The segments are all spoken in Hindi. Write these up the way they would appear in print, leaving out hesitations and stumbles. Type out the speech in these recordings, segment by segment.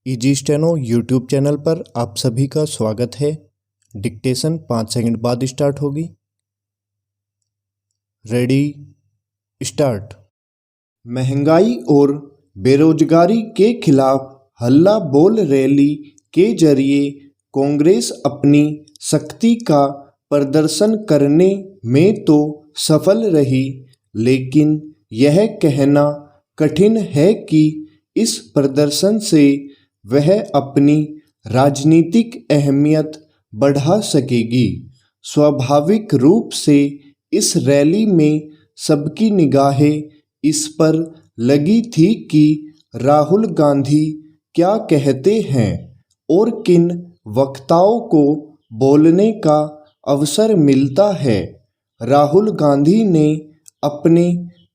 इजी स्टेनो यूट्यूब चैनल पर आप सभी का स्वागत है। डिक्टेशन 5 सेकंड बाद स्टार्ट होगी। Ready start. महंगाई और बेरोजगारी के खिलाफ हल्ला बोल रैली के जरिए कांग्रेस अपनी शक्ति का प्रदर्शन करने में तो सफल रही, लेकिन यह कहना कठिन है कि इस प्रदर्शन से वह अपनी राजनीतिक अहमियत बढ़ा सकेगी। स्वाभाविक रूप से इस रैली में सबकी निगाहें इस पर लगी थी कि राहुल गांधी क्या कहते हैं और किन वक्ताओं को बोलने का अवसर मिलता है। राहुल गांधी ने अपने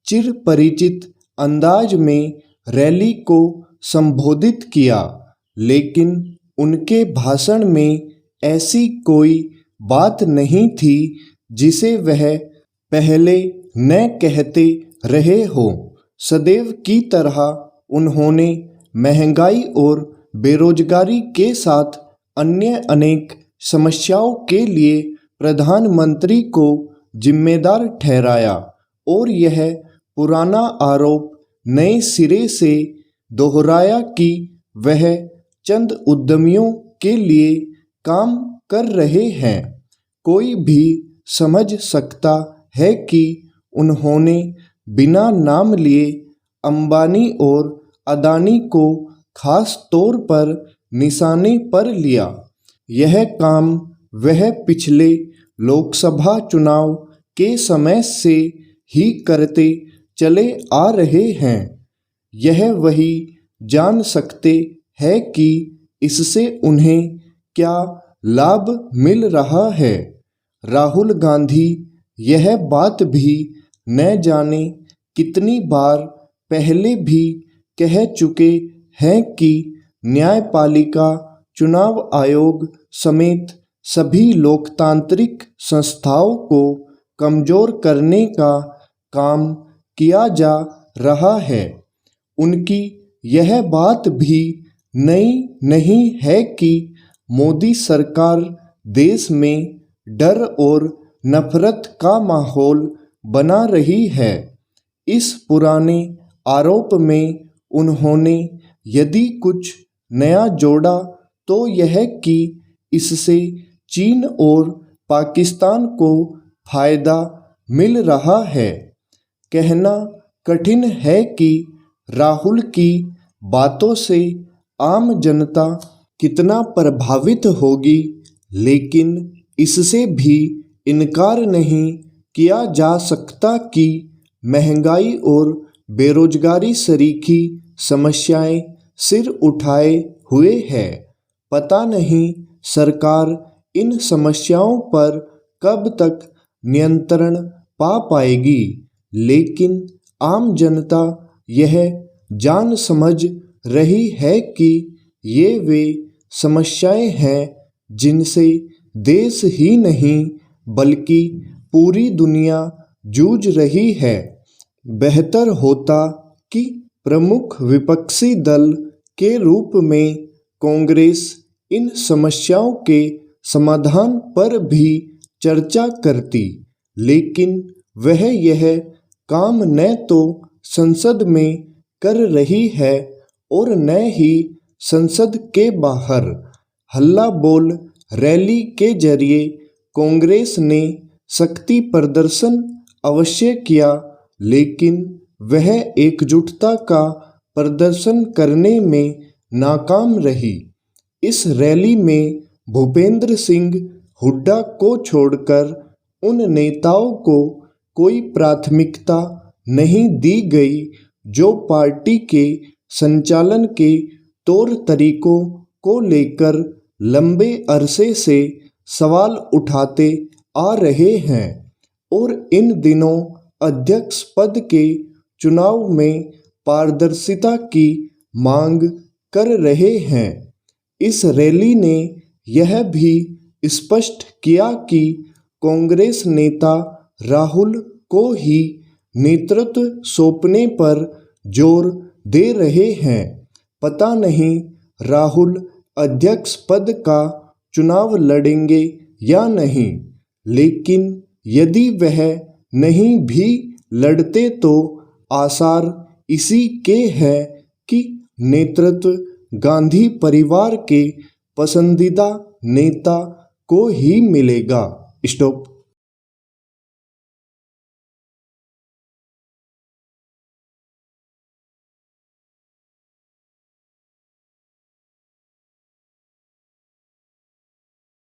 चिर परिचित अंदाज में रैली को संबोधित किया, लेकिन उनके भाषण में ऐसी कोई बात नहीं थी जिसे वह पहले न कहते रहे हो। सदैव की तरह उन्होंने महंगाई और बेरोजगारी के साथ अन्य अनेक समस्याओं के लिए प्रधानमंत्री को जिम्मेदार ठहराया और यह पुराना आरोप नए सिरे से दोहराया कि वह चंद उद्यमियों के लिए काम कर रहे हैं। कोई भी समझ सकता है कि उन्होंने बिना नाम लिए अंबानी और अदानी को खास तौर पर निशाने पर लिया। यह काम वह पिछले लोकसभा चुनाव के समय से ही करते चले आ रहे हैं। यह वही जान सकते हैं कि इससे उन्हें क्या लाभ मिल रहा है। राहुल गांधी यह बात भी न जाने कितनी बार पहले भी कह चुके हैं कि न्यायपालिका, चुनाव आयोग समेत सभी लोकतांत्रिक संस्थाओं को कमजोर करने का काम किया जा रहा है। उनकी यह बात भी नई नहीं है कि मोदी सरकार देश में डर और नफरत का माहौल बना रही है। इस पुराने आरोप में उन्होंने यदि कुछ नया जोड़ा तो यह कि इससे चीन और पाकिस्तान को फायदा मिल रहा है। कहना कठिन है कि राहुल की बातों से आम जनता कितना प्रभावित होगी, लेकिन इससे भी इनकार नहीं किया जा सकता कि महंगाई और बेरोजगारी सरीखी समस्याएं सिर उठाए हुए है। पता नहीं सरकार इन समस्याओं पर कब तक नियंत्रण पा पाएगी, लेकिन आम जनता यह जान समझ रही है कि ये वे समस्याएं हैं जिनसे देश ही नहीं बल्कि पूरी दुनिया जूझ रही है। बेहतर होता कि प्रमुख विपक्षी दल के रूप में कांग्रेस इन समस्याओं के समाधान पर भी चर्चा करती, लेकिन वह यह काम न तो संसद में कर रही है और न ही संसद के बाहर। हल्ला बोल रैली के जरिए कांग्रेस ने शक्ति प्रदर्शन अवश्य किया, लेकिन वह एकजुटता का प्रदर्शन करने में नाकाम रही। इस रैली में भूपेंद्र सिंह हुड्डा को छोड़कर उन नेताओं को कोई प्राथमिकता नहीं दी गई जो पार्टी के संचालन के तौर तरीकों को लेकर लंबे अरसे से सवाल उठाते आ रहे हैं और इन दिनों अध्यक्ष पद के चुनाव में पारदर्शिता की मांग कर रहे हैं। इस रैली ने यह भी स्पष्ट किया कि कांग्रेस नेता राहुल को ही नेतृत्व सौंपने पर जोर दे रहे हैं। पता नहीं राहुल अध्यक्ष पद का चुनाव लड़ेंगे या नहीं, लेकिन यदि वह नहीं भी लड़ते तो आसार इसी के है कि नेतृत्व गांधी परिवार के पसंदीदा नेता को ही मिलेगा। स्टॉप।